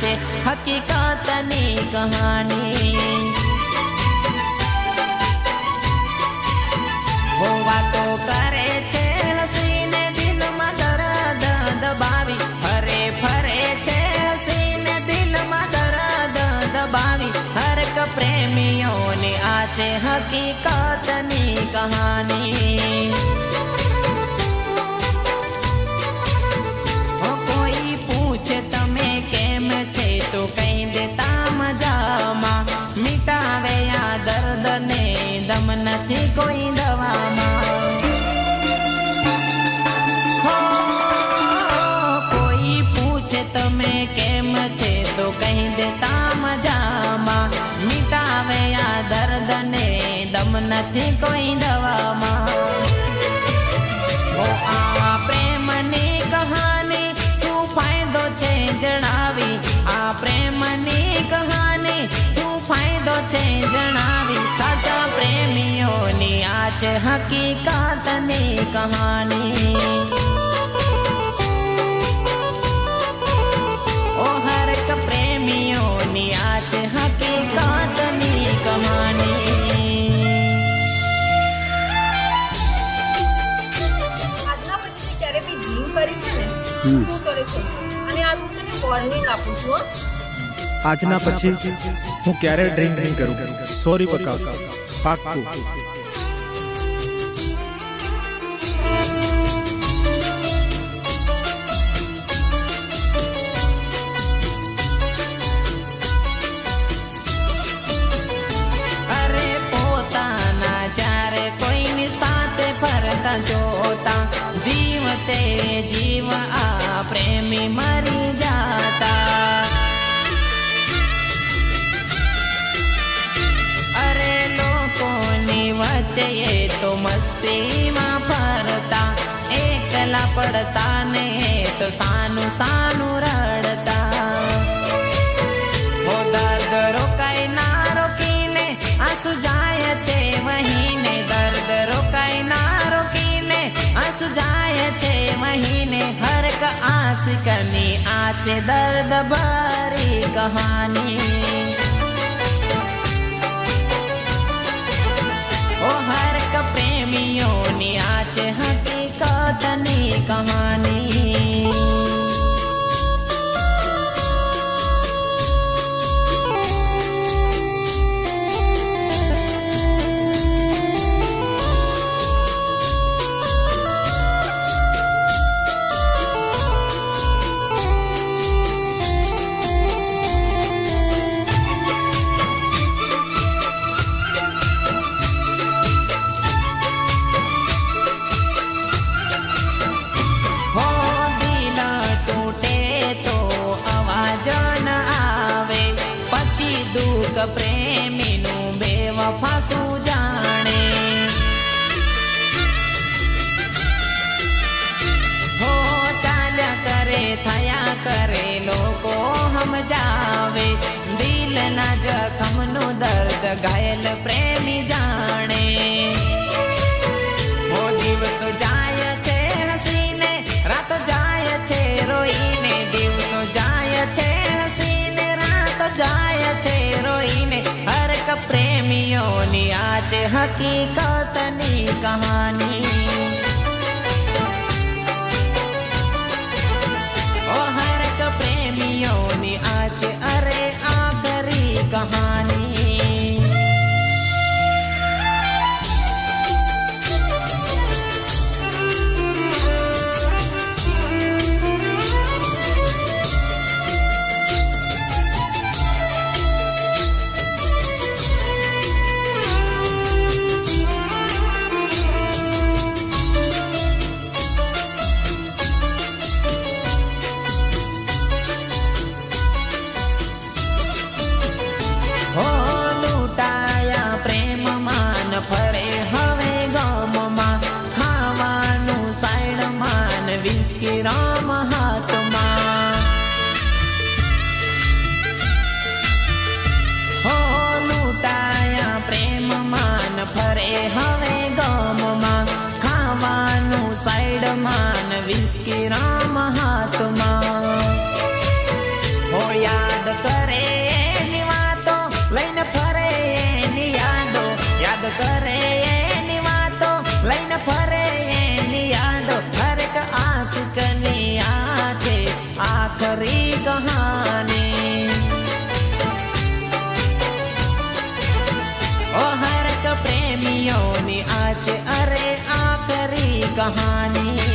छे हकीकतनी कहानी। वो वातो करे छे हसीने दिल में दर्द दबावी, फरे फरे छे हसीने दिल में दर्द दबावी। हर एक प्रेमियों ने आछे हकीकतनी कहानी। कोई पूछे तमे केम छे तो कही देता मजामा, मिटावे या दर्द ने दम नथी कोई दवामा। हो कोई पूछे तमे केम छे तो कही देता मजामा, मिटावे या दर्द ने दम नथी कोई दवामा। हो आ प्रेमनी कहानी शू फायदो छे जणावी, आ प्रेमनी कहानी शू फायदो छे जणावी। साचा प्रेमियोनी आ छे हकीकतनी कहानी। ओ हर एक प्रेमियोनी आ छे हकीकतनी कहानी। આજના પછી ક્યારે બી જીમ કરી છે ને શું કરે છે અને આ હું તને વોર્નિંગ આપું છું હો। આજના પછી હું ક્યારેય ડ્રિંક નહીં કરું। સોરી બકા, પાક્કું। अरे पोताना चारे कोईनी साथे फरता जोता, जीव ते जीव आ प्रेमी मरी जाता। अरे लोकोनी वच्चे ये तो मस्ती में फरता, एकला पड़ता ने तो सानू सानू रड़ता। वो दर्द रोकाई ना रोकीने आंसू जाय छे महीने, दर्द रोकाई ना रोकीने आंसू जाय छे महीने। हर एक आशिकनी आछे दर्द भरी कहानी। ओ हर एक प्रेमियोनी आछे हकीकतनी कहानी। हो दिल टूटे तो आवाज न आवे, पछी दुख प्रेमीनु बेवफा शू जाणे। हो चाल्या करे थया करे लोको समजावे, दिल ना जखमनु दर्द घायल प्रेमी जाणे। हो दिवस जाय छे हसीने रात जाय छे रोईने, दिवसो जाय छे हसीने रात जाय छे रोईने। हर एक प्रेमियोनी आ छे हकीकतनी कहानी। ओ हर एक प्रेमियोनी आ छे अरे आखरी कहानी। हो लूटाया प्रेम मान फरे हवे गममा, खावानु साइड मान विस्की राम हाथमा। हो लूटाया प्रेम मान फरे हवे गममा, खावानु साइड मान विस्की राम हाथमा। हो यार કરે એની વાતો લઈને ફરે એની યાદો હરેક આશિકની આ છે આખરી કહાની ઓ હરેક પ્રેમીઓની આ છે અરે આખરી કહાની